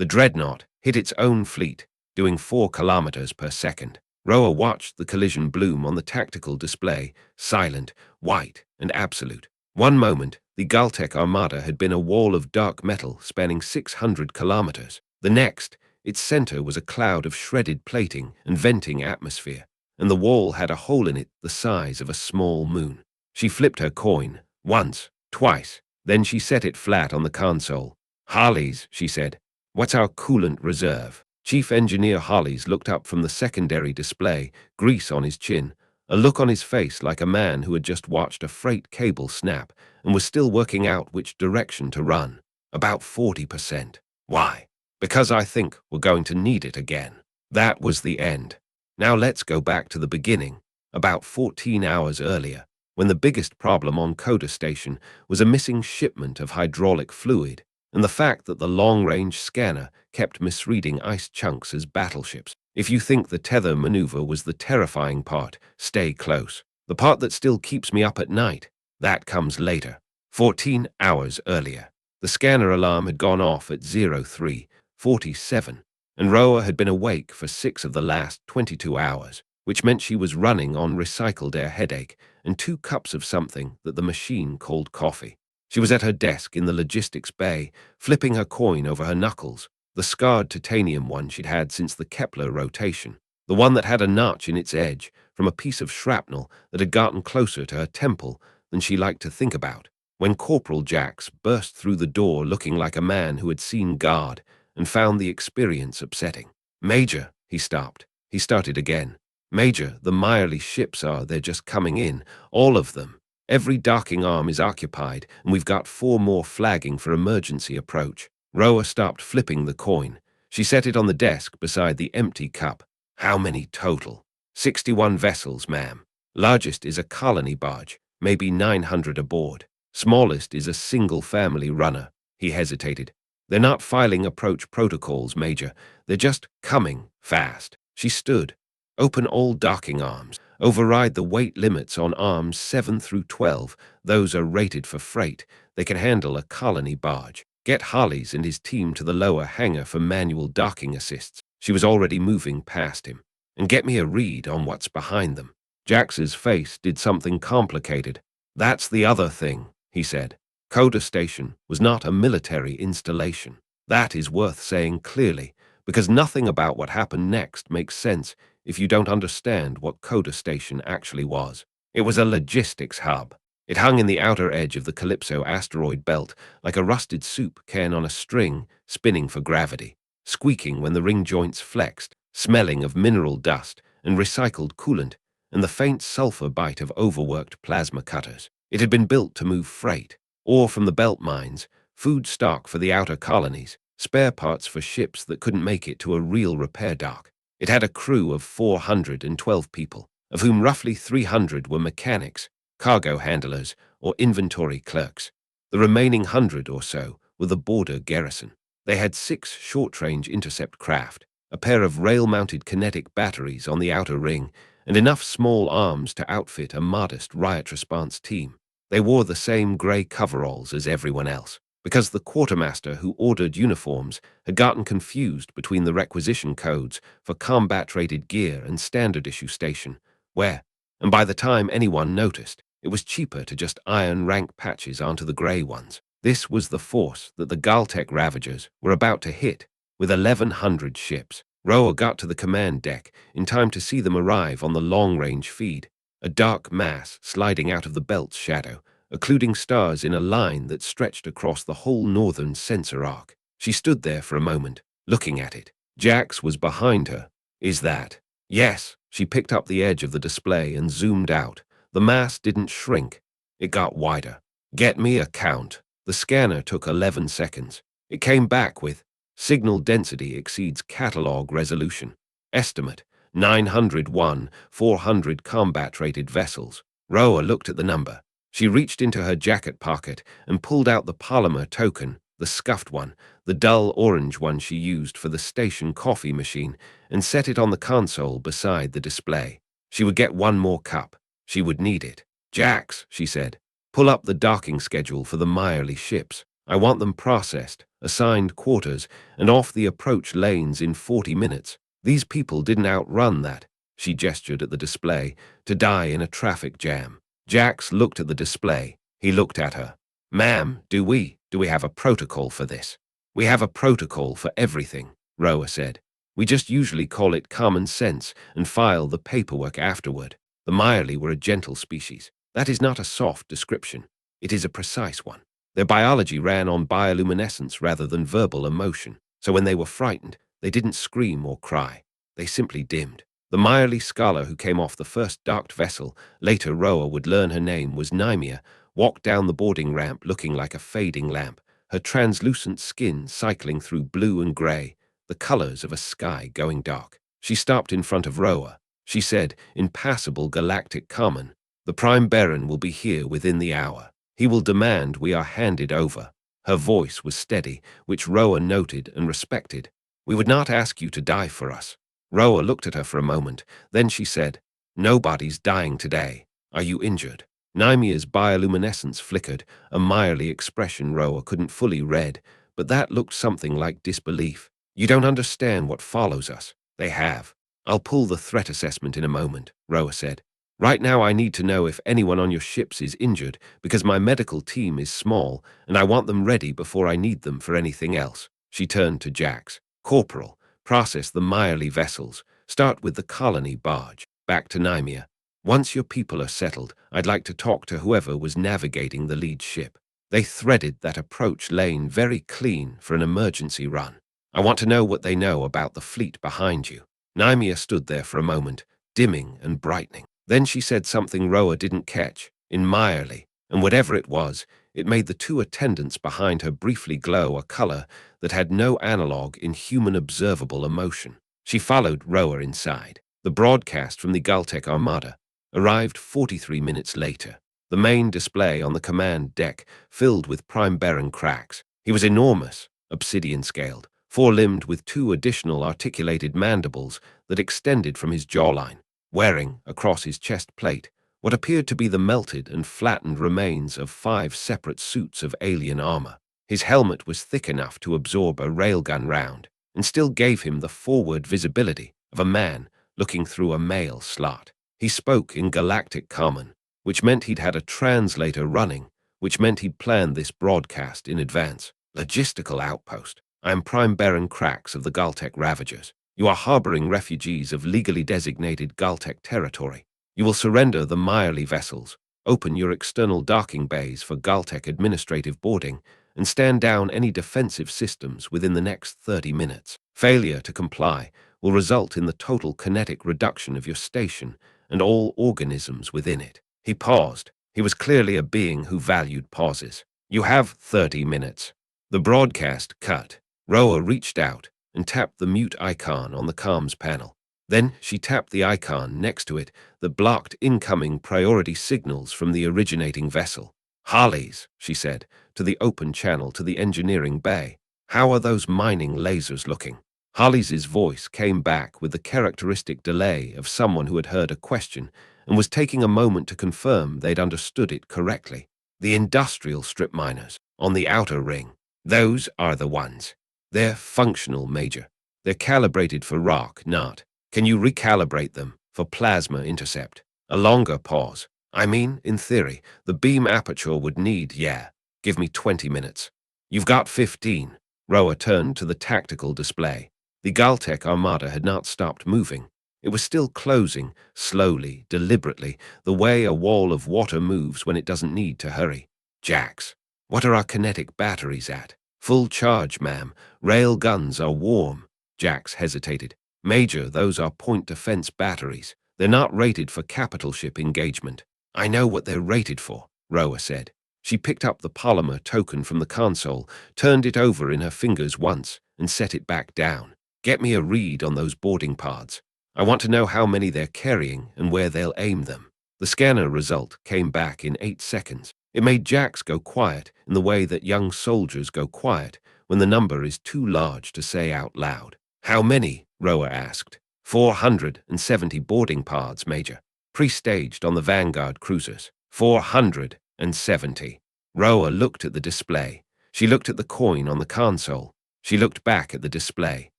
The dreadnought hit its own fleet, doing 4 kilometers per second. Roa watched the collision bloom on the tactical display, silent, white, and absolute. One moment, the Galactic armada had been a wall of dark metal spanning 600 kilometers. The next, its center was a cloud of shredded plating and venting atmosphere, and the wall had a hole in it the size of a small moon. She flipped her coin, once, twice, then she set it flat on the console. "Harleys," she said. "What's our coolant reserve?" Chief Engineer Harleys looked up from the secondary display, grease on his chin, a look on his face like a man who had just watched a freight cable snap and was still working out which direction to run. "About 40%. Why?" "Because I think we're going to need it again." That was the end. Now let's go back to the beginning, about 14 hours earlier, when the biggest problem on Coda Station was a missing shipment of hydraulic fluid, and the fact that the long-range scanner kept misreading ice chunks as battleships. If you think the tether maneuver was the terrifying part, stay close. The part that still keeps me up at night, that comes later. 14 hours earlier. The scanner alarm had gone off at 03:47, and Roa had been awake for 6 of the last 22 hours, which meant she was running on recycled air headache and 2 cups of something that the machine called coffee. She was at her desk in the logistics bay, flipping her coin over her knuckles, the scarred titanium one she'd had since the Kepler rotation, the one that had a notch in its edge from a piece of shrapnel that had gotten closer to her temple than she liked to think about, when Corporal Jacks burst through the door looking like a man who had seen God and found the experience upsetting. "Major," he stopped. He started again. "Major, the Meyerly ships they're just coming in, all of them. Every docking arm is occupied, and we've got 4 more flagging for emergency approach." Roa stopped flipping the coin. She set it on the desk beside the empty cup. "How many total?" 61 vessels, ma'am. Largest is a colony barge, maybe 900 aboard. Smallest is a single-family runner." He hesitated. "They're not filing approach protocols, Major. They're just coming fast." She stood. "Open all docking arms. Override the weight limits on arms 7 through 12. Those are rated for freight. They can handle a colony barge. Get Harleys and his team to the lower hangar for manual docking assists." She was already moving past him. "And get me a read on what's behind them." Jax's face did something complicated. "That's the other thing," he said. Coda Station was not a military installation. That is worth saying clearly, because nothing about what happened next makes sense if you don't understand what Coda Station actually was. It was a logistics hub. It hung in the outer edge of the Calypso asteroid belt like a rusted soup can on a string spinning for gravity, squeaking when the ring joints flexed, smelling of mineral dust and recycled coolant and the faint sulfur bite of overworked plasma cutters. It had been built to move freight, ore from the belt mines, food stock for the outer colonies, spare parts for ships that couldn't make it to a real repair dock. It had a crew of 412 people, of whom roughly 300 were mechanics, cargo handlers, or inventory clerks. The remaining 100 or so were the border garrison. They had 6 short-range intercept craft, a pair of rail-mounted kinetic batteries on the outer ring, and enough small arms to outfit a modest riot response team. They wore the same gray coveralls as everyone else, because the quartermaster who ordered uniforms had gotten confused between the requisition codes for combat-rated gear and standard-issue station, and by the time anyone noticed, it was cheaper to just iron rank patches onto the gray ones. This was the force that the Galtech Ravagers were about to hit, with 1,100 ships. Roa got to the command deck in time to see them arrive on the long-range feed, a dark mass sliding out of the belt's shadow, occluding stars in a line that stretched across the whole northern sensor arc. She stood there for a moment, looking at it. Jax was behind her. "Is that?" "Yes." She picked up the edge of the display and zoomed out. The mass didn't shrink. It got wider. "Get me a count." The scanner took 11 seconds. It came back with, "Signal density exceeds catalog resolution. Estimate, 901, 400 combat-rated vessels." Roa looked at the number. She reached into her jacket pocket and pulled out the polymer token, the scuffed one, the dull orange one she used for the station coffee machine, and set it on the console beside the display. She would get 1 more cup. She would need it. "Jax," she said, "pull up the docking schedule for the Meyerly ships. I want them processed, assigned quarters, and off the approach lanes in 40 minutes. These people didn't outrun that, she gestured at the display, to die in a traffic jam. Jax looked at the display. He looked at her. Ma'am, do we have a protocol for this? We have a protocol for everything, Roa said. We just usually call it common sense and file the paperwork afterward. The Myrely were a gentle species. That is not a soft description. It is a precise one. Their biology ran on bioluminescence rather than verbal emotion. So when they were frightened, they didn't scream or cry. They simply dimmed. The Myrely scholar who came off the first docked vessel, later Roa would learn her name was Nymea, walked down the boarding ramp looking like a fading lamp, her translucent skin cycling through blue and gray, the colors of a sky going dark. She stopped in front of Roa. She said, in passable galactic common, "The Prime Baron will be here within the hour. He will demand we are handed over." Her voice was steady, which Roa noted and respected. "We would not ask you to die for us." Roa looked at her for a moment. Then she said, "Nobody's dying today. Are you injured?" Nymea's bioluminescence flickered, a Myrely expression Roa couldn't fully read, but that looked something like disbelief. "You don't understand what follows us." They have. "I'll pull the threat assessment in a moment," Roa said. "Right now I need to know if anyone on your ships is injured, because my medical team is small, and I want them ready before I need them for anything else." She turned to Jax. "Corporal, process the Myrely vessels. Start with the colony barge." Back to Nymea. "Once your people are settled, I'd like to talk to whoever was navigating the lead ship. They threaded that approach lane very clean for an emergency run. I want to know what they know about the fleet behind you." Nymea stood there for a moment, dimming and brightening. Then she said something Roa didn't catch, in Myrely, and whatever it was, it made the two attendants behind her briefly glow a color that had no analog in human observable emotion. She followed Roa inside. The broadcast from the Galactic Armada arrived 43 minutes later. The main display on the command deck filled with Prime Baron Cracks. He was enormous, obsidian-scaled, four-limbed with two additional articulated mandibles that extended from his jawline, wearing, across his chest plate, what appeared to be the melted and flattened remains of 5 separate suits of alien armor. His helmet was thick enough to absorb a railgun round, and still gave him the forward visibility of a man looking through a mail slot. He spoke in Galactic Common, which meant he'd had a translator running, which meant he'd planned this broadcast in advance. "Logistical outpost. I am Prime Baron Cracks of the Galtec Ravagers. You are harboring refugees of legally designated Galtec territory. You will surrender the Myrely vessels, open your external docking bays for Galtec administrative boarding, and stand down any defensive systems within the next 30 minutes. Failure to comply will result in the total kinetic reduction of your station and all organisms within it." He paused. He was clearly a being who valued pauses. "You have 30 minutes. The broadcast cut. Roa reached out and tapped the mute icon on the comms panel. Then she tapped the icon next to it that blocked incoming priority signals from the originating vessel. "Harleys," she said, to the open channel to the engineering bay. "How are those mining lasers looking?" Harley's voice came back with the characteristic delay of someone who had heard a question and was taking a moment to confirm they'd understood it correctly. "The industrial strip miners, on the outer ring. Those are the ones. They're functional, Major. They're calibrated for rock, not. Can you recalibrate them for plasma intercept?" A longer pause. "I mean, in theory, the beam aperture would need, yeah. Give me 20 minutes. "You've got 15. Roa turned to the tactical display. The Galtec Armada had not stopped moving. It was still closing, slowly, deliberately, the way a wall of water moves when it doesn't need to hurry. "Jax, what are our kinetic batteries at?" "Full charge, ma'am. Rail guns are warm." Jax hesitated. "Major, those are point defense batteries. They're not rated for capital ship engagement." "I know what they're rated for," Roa said. She picked up the polymer token from the console, turned it over in her fingers once, and set it back down. "Get me a read on those boarding pods. I want to know how many they're carrying and where they'll aim them." The scanner result came back in 8 seconds. It made Jax go quiet in the way that young soldiers go quiet when the number is too large to say out loud. "How many?" Roa asked. 470 boarding pods, Major. Pre-staged on the Vanguard cruisers. 470. Roa looked at the display. She looked at the coin on the console. She looked back at the display.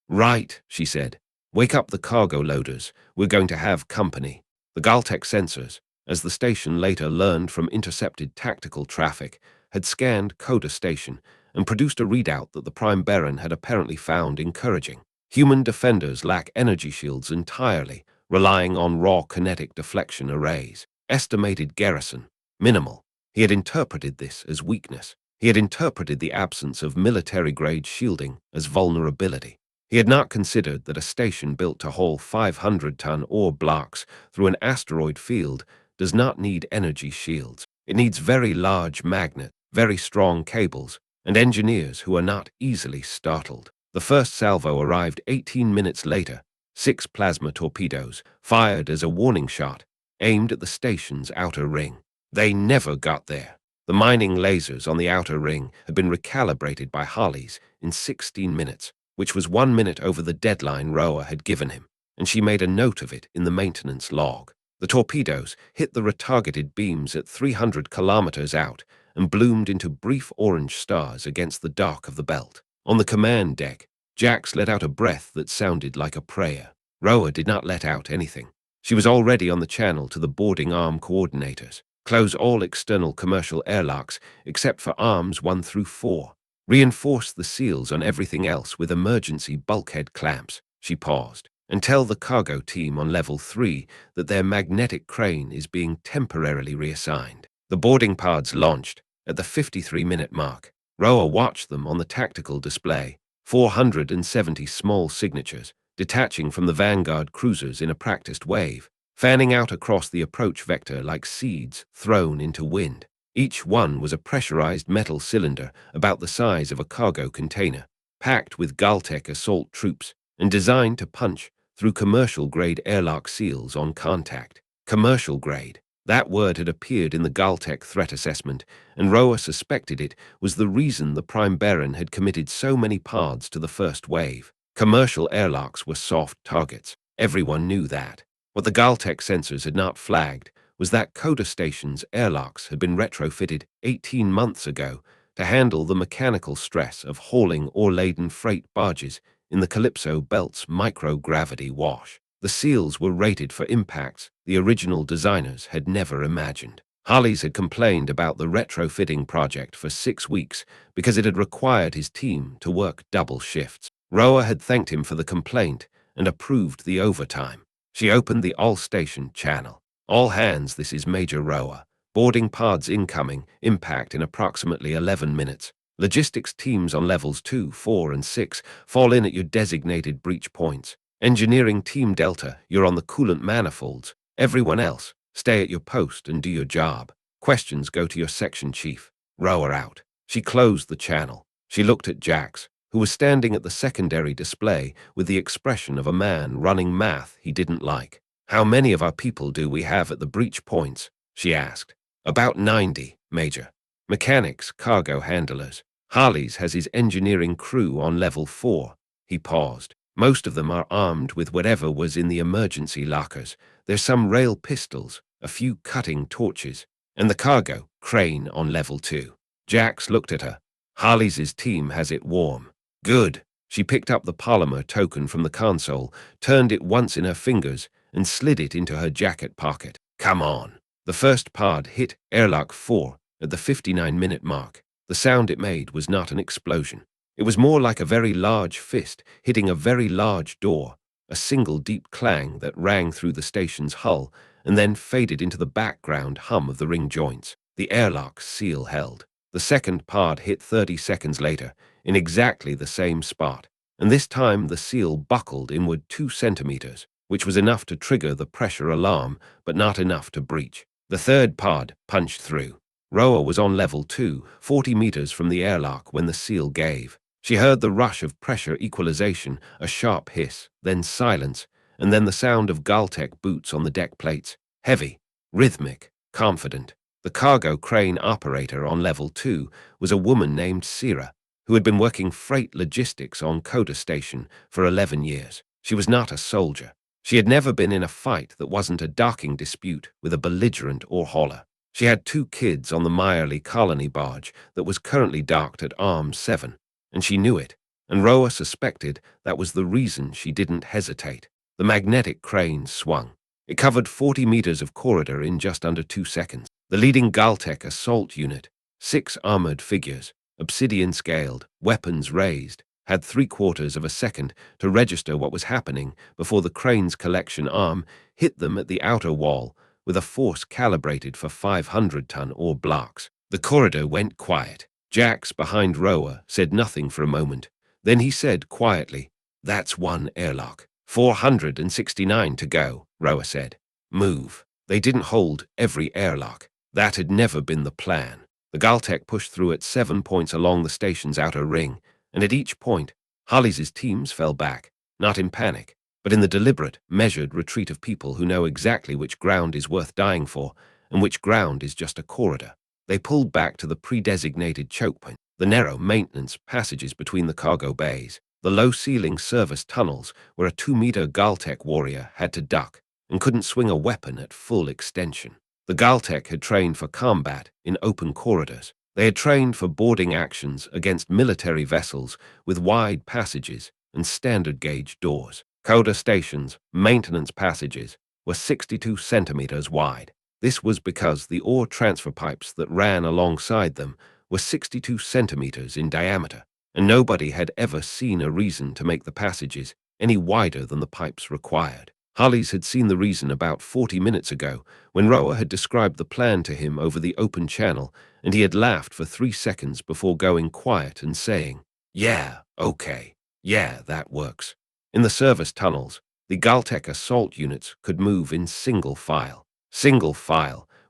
"Right," she said. "Wake up the cargo loaders. We're going to have company." The Galtec sensors, as the station later learned from intercepted tactical traffic, had scanned Coda Station and produced a readout that the Prime Baron had apparently found encouraging. Human defenders lack energy shields entirely, relying on raw kinetic deflection arrays. Estimated garrison, minimal. He had interpreted this as weakness. He had interpreted the absence of military-grade shielding as vulnerability. He had not considered that a station built to haul 500-ton ore blocks through an asteroid field does not need energy shields. It needs very large magnets, very strong cables, and engineers who are not easily startled. The first salvo arrived 18 minutes later, 6 plasma torpedoes, fired as a warning shot, aimed at the station's outer ring. They never got there. The mining lasers on the outer ring had been recalibrated by Hollies in 16 minutes, which was 1 minute over the deadline Roa had given him, and she made a note of it in the maintenance log. The torpedoes hit the retargeted beams at 300 kilometers out and bloomed into brief orange stars against the dark of the belt. On the command deck, Jax let out a breath that sounded like a prayer. Roa did not let out anything. She was already on the channel to the boarding arm coordinators. Close all external commercial airlocks except for arms 1 through 4. Reinforce the seals on everything else with emergency bulkhead clamps. She paused. And tell the cargo team on level 3 that their magnetic crane is being temporarily reassigned. The boarding pods launched at the 53-minute mark. Roa watched them on the tactical display, 470 small signatures, detaching from the Vanguard cruisers in a practiced wave, fanning out across the approach vector like seeds thrown into wind. Each one was a pressurized metal cylinder about the size of a cargo container, packed with Galtec assault troops and designed to punch through commercial-grade airlock seals on contact. Commercial-grade. That word had appeared in the Galtec threat assessment, and Roa suspected it was the reason the Prime Baron had committed so many pods to the first wave. Commercial airlocks were soft targets. Everyone knew that. What the Galtec sensors had not flagged was that Coda Station's airlocks had been retrofitted 18 months ago to handle the mechanical stress of hauling ore-laden freight barges in the Calypso Belt's microgravity wash. The seals were rated for impacts the original designers had never imagined. Hollies had complained about the retrofitting project for 6 weeks because it had required his team to work double shifts. Roa had thanked him for the complaint and approved the overtime. She opened the all-station channel. "All hands, this is Major Roa. Boarding pods incoming, impact in approximately 11 minutes. Logistics teams on levels 2, 4, and 6 fall in at your designated breach points. Engineering Team Delta, you're on the coolant manifolds. Everyone else, stay at your post and do your job. Questions go to your section chief." Roa out. She closed the channel. She looked at Jax, who was standing at the secondary display with the expression of a man running math he didn't like. "How many of our people do we have at the breach points?" she asked. "About 90, Major. Mechanics, cargo handlers. Harley's has his engineering crew on level 4. He paused. "Most of them are armed with whatever was in the emergency lockers. There's some rail pistols, a few cutting torches, and the cargo crane on level 2. Jax looked at her. "Harley's team has it warm." "Good." She picked up the polymer token from the console, turned it once in her fingers, and slid it into her jacket pocket. "Come on." The first pod hit airlock 4 at the 59-minute mark. The sound it made was not an explosion. It was more like a very large fist hitting a very large door, a single deep clang that rang through the station's hull and then faded into the background hum of the ring joints. The airlock seal held. The second pod hit 30 seconds later, in exactly the same spot, and this time the seal buckled inward 2 centimeters, which was enough to trigger the pressure alarm, but not enough to breach. The third pod punched through. Roa was on level 2, 40 meters from the airlock when the seal gave. She heard the rush of pressure equalization, a sharp hiss, then silence, and then the sound of Galtec boots on the deck plates. Heavy, rhythmic, confident. The cargo crane operator on level 2 was a woman named Sira, who had been working freight logistics on Coda Station for 11 years. She was not a soldier. She had never been in a fight that wasn't a docking dispute with a belligerent ore hauler. She had 2 kids on the Meyerly colony barge that was currently docked at Arms 7, and she knew it, and Roa suspected that was the reason she didn't hesitate. The magnetic crane swung. It covered 40 meters of corridor in just under 2 seconds. The leading Galtec assault unit, 6 armored figures, obsidian-scaled, weapons raised, had 3/4 of a second to register what was happening before the crane's collection arm hit them at the outer wall with a force calibrated for 500-ton ore blocks. The corridor went quiet. Jax, behind Roa, said nothing for a moment. Then he said quietly, "That's one airlock. 469 to go," Roa said. "Move." They didn't hold every airlock. That had never been the plan. The Galtec pushed through at 7 points along the station's outer ring, and at each point, Holly's teams fell back, not in panic, but in the deliberate, measured retreat of people who know exactly which ground is worth dying for and which ground is just a corridor. They pulled back to the pre-designated choke point, the narrow maintenance passages between the cargo bays, the low-ceiling service tunnels where a 2-meter Galtec warrior had to duck and couldn't swing a weapon at full extension. The Galtec had trained for combat in open corridors. They had trained for boarding actions against military vessels with wide passages and standard-gauge doors. Coda stations, maintenance passages, were 62 centimeters wide. This was because the ore transfer pipes that ran alongside them were 62 centimeters in diameter, and nobody had ever seen a reason to make the passages any wider than the pipes required. Hollis had seen the reason about 40 minutes ago when Roa had described the plan to him over the open channel, and he had laughed for 3 seconds before going quiet and saying, "Yeah, okay. Yeah, that works." In the service tunnels, the Galtec assault units could move in single file,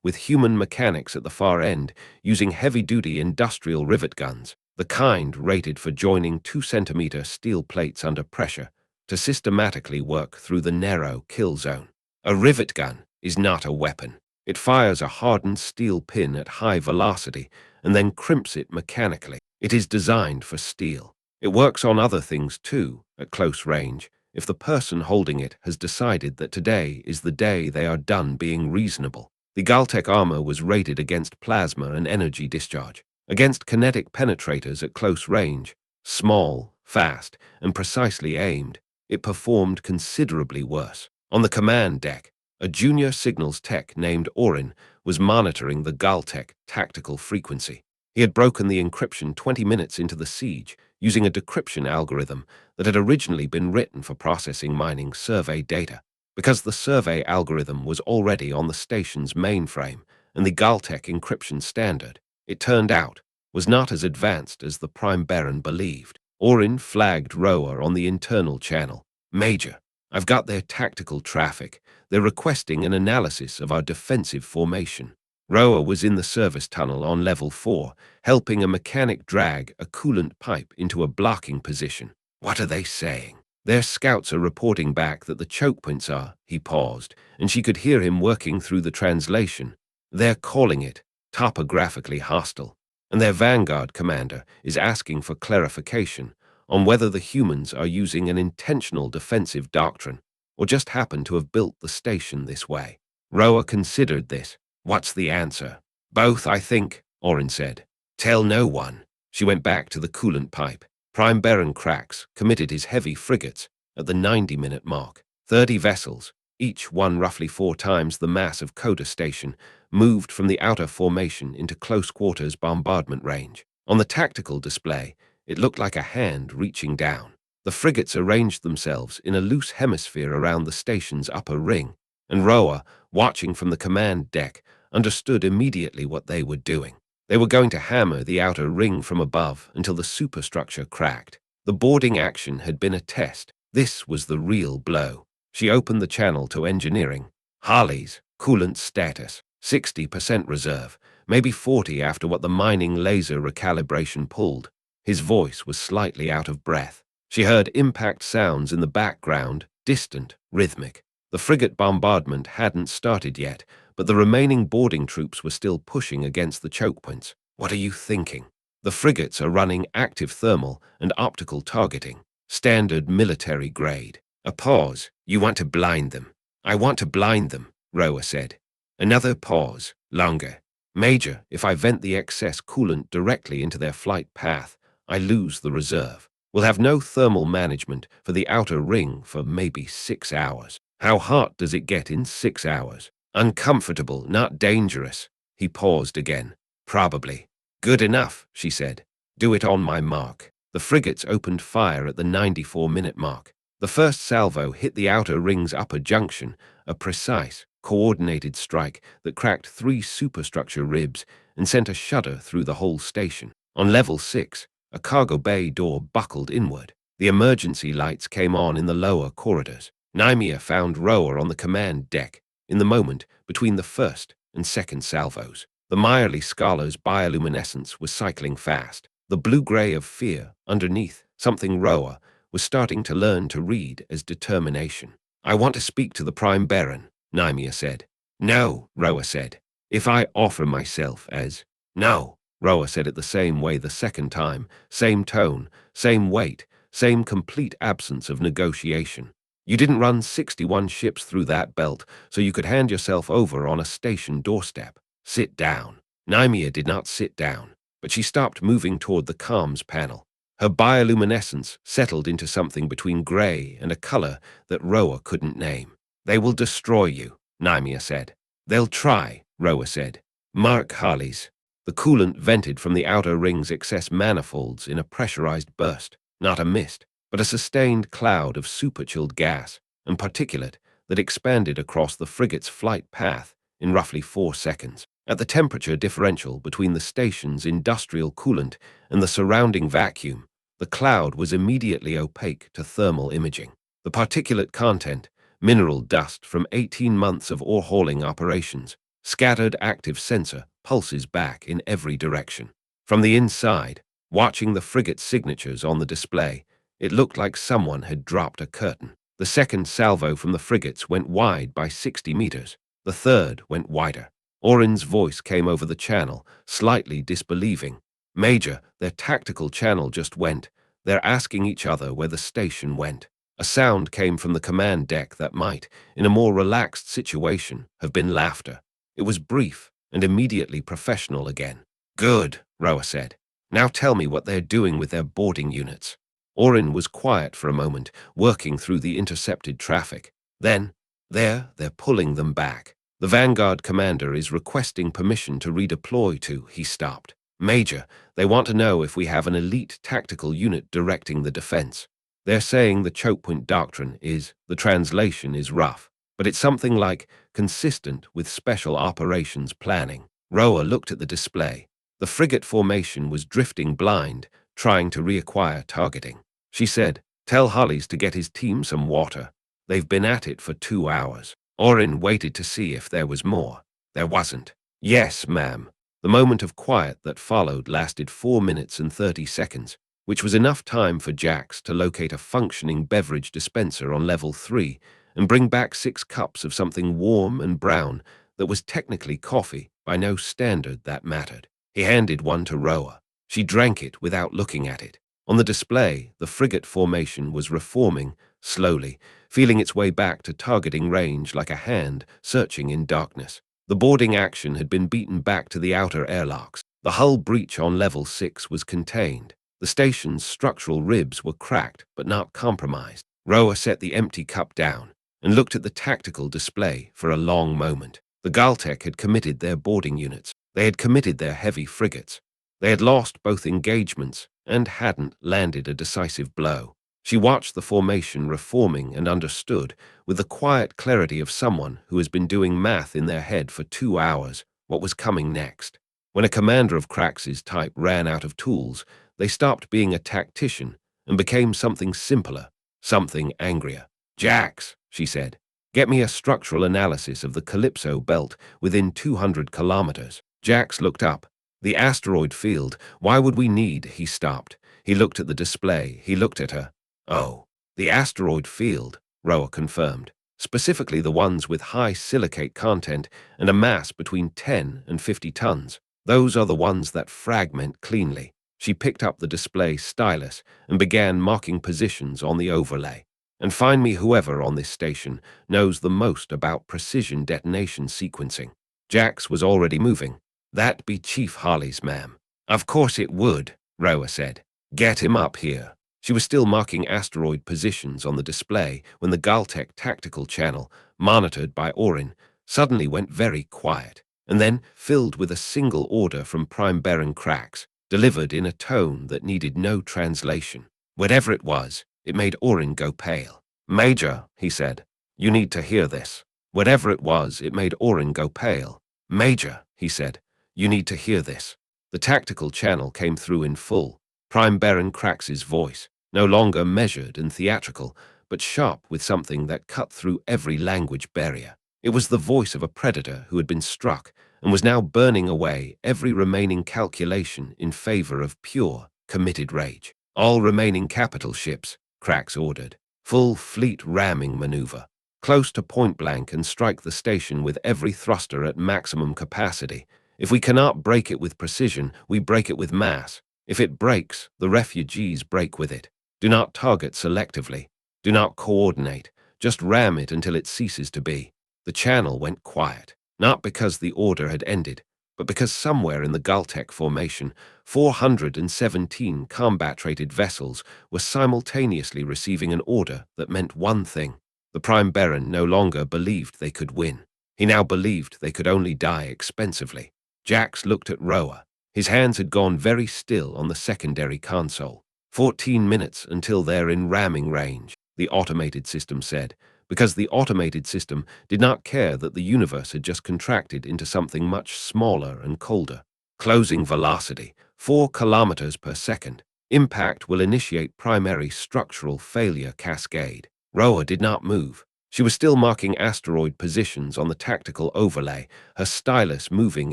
with human mechanics at the far end using heavy-duty industrial rivet guns, the kind rated for joining 2-centimeter steel plates under pressure to systematically work through the narrow kill zone. A rivet gun is not a weapon. It fires a hardened steel pin at high velocity and then crimps it mechanically. It is designed for steel. It works on other things too, at close range, if the person holding it has decided that today is the day they are done being reasonable. The Galtec armor was rated against plasma and energy discharge, against kinetic penetrators at close range, small, fast, and precisely aimed. It performed considerably worse. On the command deck, a junior signals tech named Orin was monitoring the Galtec tactical frequency. He had broken the encryption 20 minutes into the siege using a decryption algorithm that had originally been written for processing mining survey data. Because the survey algorithm was already on the station's mainframe and the Galtec encryption standard, it turned out, was not as advanced as the Prime Baron believed. Orin flagged Roa on the internal channel. "Major, I've got their tactical traffic. They're requesting an analysis of our defensive formation." Roa was in the service tunnel on level 4, helping a mechanic drag a coolant pipe into a blocking position. "What are they saying?" "Their scouts are reporting back that the choke points are," he paused, and she could hear him working through the translation. "They're calling it topographically hostile, and their Vanguard commander is asking for clarification on whether the humans are using an intentional defensive doctrine or just happen to have built the station this way." Roa considered this. "What's the answer?" "Both, I think," Orin said. "Tell no one." She went back to the coolant pipe. Prime Baron Krax committed his heavy frigates at the 90-minute mark. 30 vessels, each one roughly 4 times the mass of Coda Station, moved from the outer formation into close-quarters bombardment range. On the tactical display, it looked like a hand reaching down. The frigates arranged themselves in a loose hemisphere around the station's upper ring, and Roa, watching from the command deck, understood immediately what they were doing. They were going to hammer the outer ring from above until the superstructure cracked. The boarding action had been a test. This was the real blow. She opened the channel to engineering. "Harley's coolant status, 60% reserve, maybe 40 after what the mining laser recalibration pulled." His voice was slightly out of breath. She heard impact sounds in the background, distant, rhythmic. The frigate bombardment hadn't started yet, but the remaining boarding troops were still pushing against the choke points. "What are you thinking?" "The frigates are running active thermal and optical targeting, standard military grade." A pause. "You want to blind them." "I want to blind them," Roa said. Another pause. Longer. Major, if I vent the excess coolant directly into their flight path, I lose the reserve. We'll have no thermal management for the outer ring for maybe 6 hours. How hot does it get in 6 hours? Uncomfortable, not dangerous. He paused again. Probably. Good enough, she said. Do it on my mark. The frigates opened fire at the 94-minute mark. The first salvo hit the outer ring's upper junction, a precise, coordinated strike that cracked 3 superstructure ribs and sent a shudder through the whole station. On level 6, a cargo bay door buckled inward. The emergency lights came on in the lower corridors. Nymea found Roa on the command deck in the moment between the first and second salvos. The Meyerly Scala's bioluminescence was cycling fast. The blue-gray of fear underneath, something Roa was starting to learn to read as determination. I want to speak to the Prime Baron, Nymea said. No, Roa said. If I offer myself as... No, Roa said it the same way the second time, same tone, same weight, same complete absence of negotiation. You didn't run 61 ships through that belt so you could hand yourself over on a station doorstep. Sit down. Nymea did not sit down, but she stopped moving toward the comms panel. Her bioluminescence settled into something between gray and a color that Roa couldn't name. They will destroy you, Nymea said. They'll try, Roa said. Mark Harley's. The coolant vented from the outer ring's excess manifolds in a pressurized burst, not a mist, but a sustained cloud of superchilled gas and particulate that expanded across the frigate's flight path in roughly 4 seconds. At the temperature differential between the station's industrial coolant and the surrounding vacuum, the cloud was immediately opaque to thermal imaging. The particulate content, mineral dust from 18 months of ore hauling operations, scattered active sensor pulses back in every direction. From the inside, watching the frigate's signatures on the display, it looked like someone had dropped a curtain. The second salvo from the frigates went wide by 60 meters. The third went wider. Orin's voice came over the channel, slightly disbelieving. Major, their tactical channel just went. They're asking each other where the station went. A sound came from the command deck that might, in a more relaxed situation, have been laughter. It was brief and immediately professional again. Good, Roa said. Now tell me what they're doing with their boarding units. Orin was quiet for a moment, working through the intercepted traffic. Then, they're pulling them back. The Vanguard commander is requesting permission to redeploy to, he stopped. Major, they want to know if we have an elite tactical unit directing the defense. They're saying the choke point doctrine is, the translation is rough, but it's something like consistent with special operations planning. Roa looked at the display. The frigate formation was drifting blind, trying to reacquire targeting. She said, tell Hollies to get his team some water. They've been at it for 2 hours. Orin waited to see if there was more. There wasn't. Yes, ma'am. The moment of quiet that followed lasted 4 minutes and 30 seconds, which was enough time for Jax to locate a functioning beverage dispenser on level 3 and bring back 6 cups of something warm and brown that was technically coffee by no standard that mattered. He handed one to Roa. She drank it without looking at it. On the display, the frigate formation was reforming, slowly, feeling its way back to targeting range like a hand searching in darkness. The boarding action had been beaten back to the outer airlocks. The hull breach on level 6 was contained. The station's structural ribs were cracked but not compromised. Roa set the empty cup down and looked at the tactical display for a long moment. The Galactic had committed their boarding units. They had committed their heavy frigates. They had lost both engagements and hadn't landed a decisive blow. She watched the formation reforming and understood, with the quiet clarity of someone who has been doing math in their head for 2 hours, what was coming next. When a commander of Krax's type ran out of tools, they stopped being a tactician and became something simpler, something angrier. Jax, she said, get me a structural analysis of the Calypso belt within 200 kilometers. Jax looked up. The asteroid field, why would we need? He stopped. He looked at the display. He looked at her. Oh, the asteroid field, Roa confirmed. Specifically the ones with high silicate content and a mass between 10 and 50 tons. Those are the ones that fragment cleanly. She picked up the display stylus and began marking positions on the overlay. And find me whoever on this station knows the most about precision detonation sequencing. Jax was already moving. That be Chief Harley's, ma'am. Of course it would, Roa said. Get him up here. She was still marking asteroid positions on the display when the Galtech tactical channel, monitored by Orin, suddenly went very quiet, and then filled with a single order from Prime Baron Krax, delivered in a tone that needed no translation. Whatever it was, it made Orin go pale. Major, he said, you need to hear this. Whatever it was, it made Orin go pale. Major, he said, you need to hear this. The tactical channel came through in full. Prime Baron Krax's voice, no longer measured and theatrical, but sharp with something that cut through every language barrier. It was the voice of a predator who had been struck and was now burning away every remaining calculation in favor of pure, committed rage. All remaining capital ships, Krax ordered. Full fleet ramming maneuver. Close to point blank and strike the station with every thruster at maximum capacity. If we cannot break it with precision, we break it with mass. If it breaks, the refugees break with it. Do not target selectively. Do not coordinate. Just ram it until it ceases to be. The channel went quiet, not because the order had ended, but because somewhere in the Galtech formation, 417 combat-rated vessels were simultaneously receiving an order that meant one thing. The Prime Baron no longer believed they could win. He now believed they could only die expensively. Jax looked at Roa. His hands had gone very still on the secondary console. 14 minutes until they're in ramming range, the automated system said, because the automated system did not care that the universe had just contracted into something much smaller and colder. Closing velocity, 4 kilometers per second. Impact will initiate primary structural failure cascade. Roa did not move. She was still marking asteroid positions on the tactical overlay, her stylus moving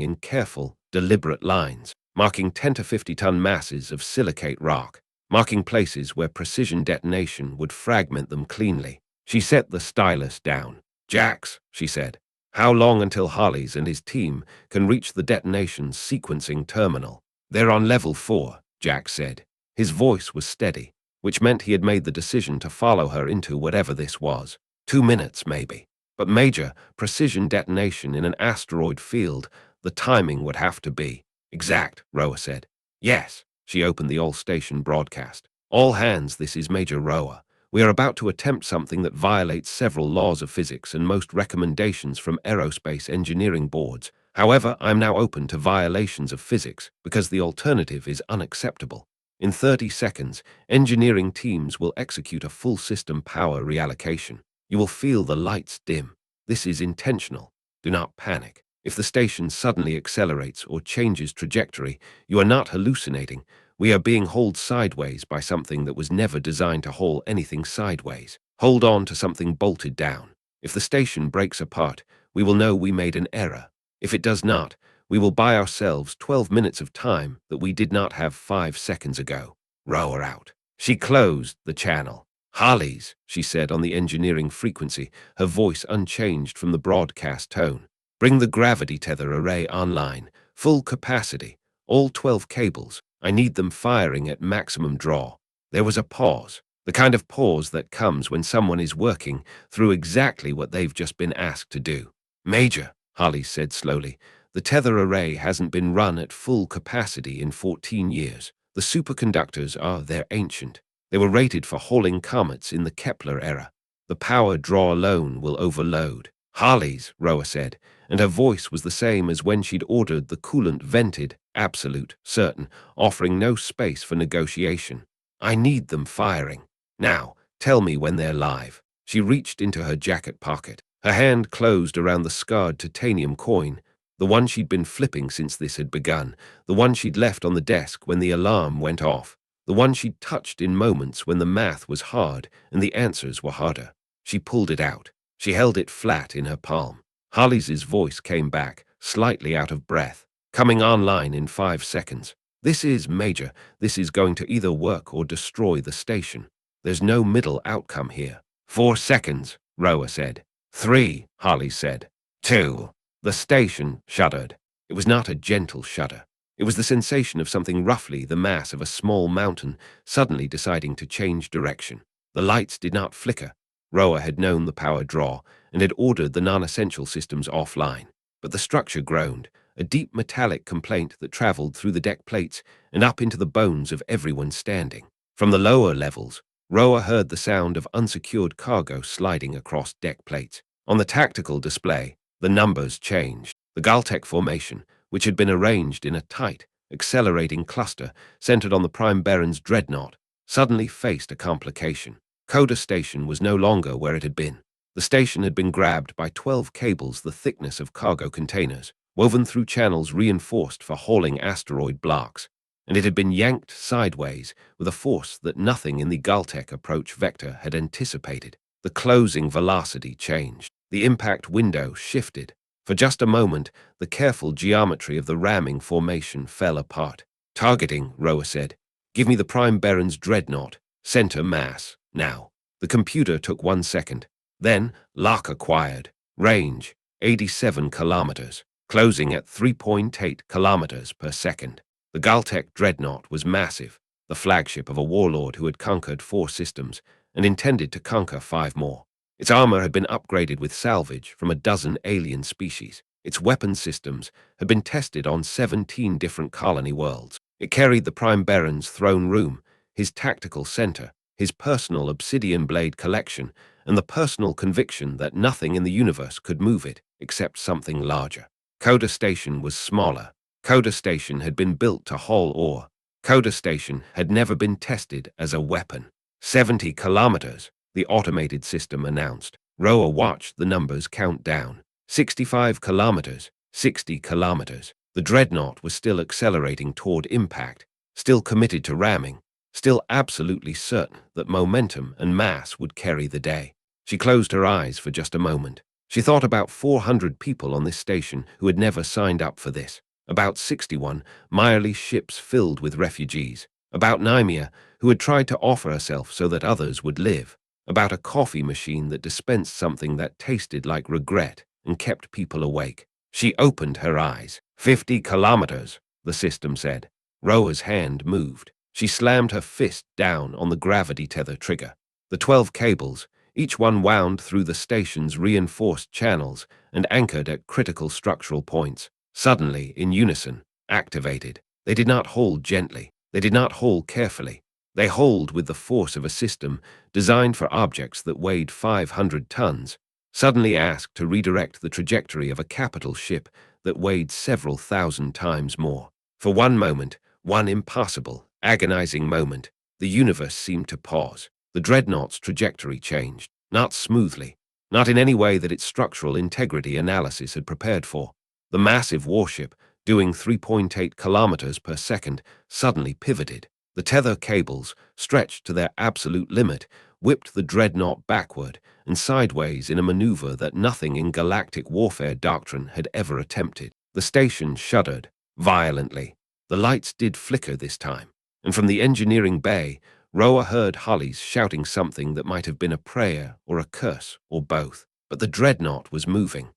in careful, deliberate lines, marking 10 to 50-ton masses of silicate rock, marking places where precision detonation would fragment them cleanly. She set the stylus down. Jax, she said, how long until Harley's and his team can reach the detonation sequencing terminal? They're on level 4, Jax said. His voice was steady, which meant he had made the decision to follow her into whatever this was. 2 minutes, maybe. But major, precision detonation in an asteroid field, the timing would have to be exact, Roa said. Yes, she opened the all-station broadcast. All hands, this is Major Roa. We are about to attempt something that violates several laws of physics and most recommendations from aerospace engineering boards. However, I am now open to violations of physics because the alternative is unacceptable. In 30 seconds, engineering teams will execute a full system power reallocation. You will feel the lights dim. This is intentional. Do not panic. If the station suddenly accelerates or changes trajectory, you are not hallucinating. We are being hauled sideways by something that was never designed to haul anything sideways. Hold on to something bolted down. If the station breaks apart, we will know we made an error. If it does not, we will buy ourselves 12 minutes of time that we did not have 5 seconds ago. Row her out. She closed the channel. Harley's, she said on the engineering frequency, her voice unchanged from the broadcast tone. Bring the gravity tether array online. Full capacity. All 12 cables. I need them firing at maximum draw. There was a pause. The kind of pause that comes when someone is working through exactly what they've just been asked to do. Major, Harley said slowly, the tether array hasn't been run at full capacity in 14 years. The superconductors they're ancient. They were rated for hauling comets in the Kepler era. The power draw alone will overload. Harley's, Roa said, and her voice was the same as when she'd ordered the coolant vented, absolute, certain, offering no space for negotiation. I need them firing. Now, tell me when they're live. She reached into her jacket pocket. Her hand closed around the scarred titanium coin, the one she'd been flipping since this had begun, the one she'd left on the desk when the alarm went off, the one she'd touched in moments when the math was hard and the answers were harder. She pulled it out. She held it flat in her palm. Harley's voice came back, slightly out of breath, coming online in 5 seconds. This is Major. This is going to either work or destroy the station. There's no middle outcome here. 4 seconds, Roa said. 3, Harley said. 2. The station shuddered. It was not a gentle shudder. It was the sensation of something roughly the mass of a small mountain suddenly deciding to change direction. The lights did not flicker. Roa had known the power draw and had ordered the non-essential systems offline. But the structure groaned, a deep metallic complaint that traveled through the deck plates and up into the bones of everyone standing. From the lower levels, Roa heard the sound of unsecured cargo sliding across deck plates. On the tactical display, the numbers changed. The Galactic formation, which had been arranged in a tight, accelerating cluster centered on the Prime Baron's dreadnought, suddenly faced a complication. Coda Station was no longer where it had been. The station had been grabbed by 12 cables the thickness of cargo containers, woven through channels reinforced for hauling asteroid blocks, and it had been yanked sideways with a force that nothing in the Galtec approach vector had anticipated. The closing velocity changed. The impact window shifted. For just a moment, the careful geometry of the ramming formation fell apart. Targeting, Roa said. Give me the Prime Baron's dreadnought. Center mass, now. The computer took 1 second. Then, lock acquired. Range, 87 kilometers. Closing at 3.8 kilometers per second. The Galtec dreadnought was massive, the flagship of a warlord who had conquered 4 systems and intended to conquer 5 more. Its armor had been upgraded with salvage from a dozen alien species. Its weapon systems had been tested on 17 different colony worlds. It carried the Prime Baron's throne room, his tactical center, his personal obsidian blade collection, and the personal conviction that nothing in the universe could move it except something larger. Coda Station was smaller. Coda Station had been built to haul ore. Coda Station had never been tested as a weapon. 70 kilometers, the automated system announced. Roa watched the numbers count down. 65 kilometers, 60 kilometers. The dreadnought was still accelerating toward impact, still committed to ramming, still absolutely certain that momentum and mass would carry the day. She closed her eyes for just a moment. She thought about 400 people on this station who had never signed up for this. About 61 miry ships filled with refugees. About Nymea, who had tried to offer herself so that others would live. About a coffee machine that dispensed something that tasted like regret and kept people awake. She opened her eyes. 50 kilometers, the system said. Roa's hand moved. She slammed her fist down on the gravity tether trigger. The 12 cables, each one wound through the station's reinforced channels and anchored at critical structural points, suddenly, in unison, activated. They did not hold gently. They did not hold carefully. They hauled with the force of a system designed for objects that weighed 500 tons, suddenly asked to redirect the trajectory of a capital ship that weighed several thousand times more. For one moment, one impossible, agonizing moment, the universe seemed to pause. The dreadnought's trajectory changed, not smoothly, not in any way that its structural integrity analysis had prepared for. The massive warship, doing 3.8 kilometers per second, suddenly pivoted. The tether cables, stretched to their absolute limit, whipped the dreadnought backward and sideways in a maneuver that nothing in galactic warfare doctrine had ever attempted. The station shuddered violently. The lights did flicker this time, and from the engineering bay, Roa heard Hollies shouting something that might have been a prayer or a curse or both. But the dreadnought was moving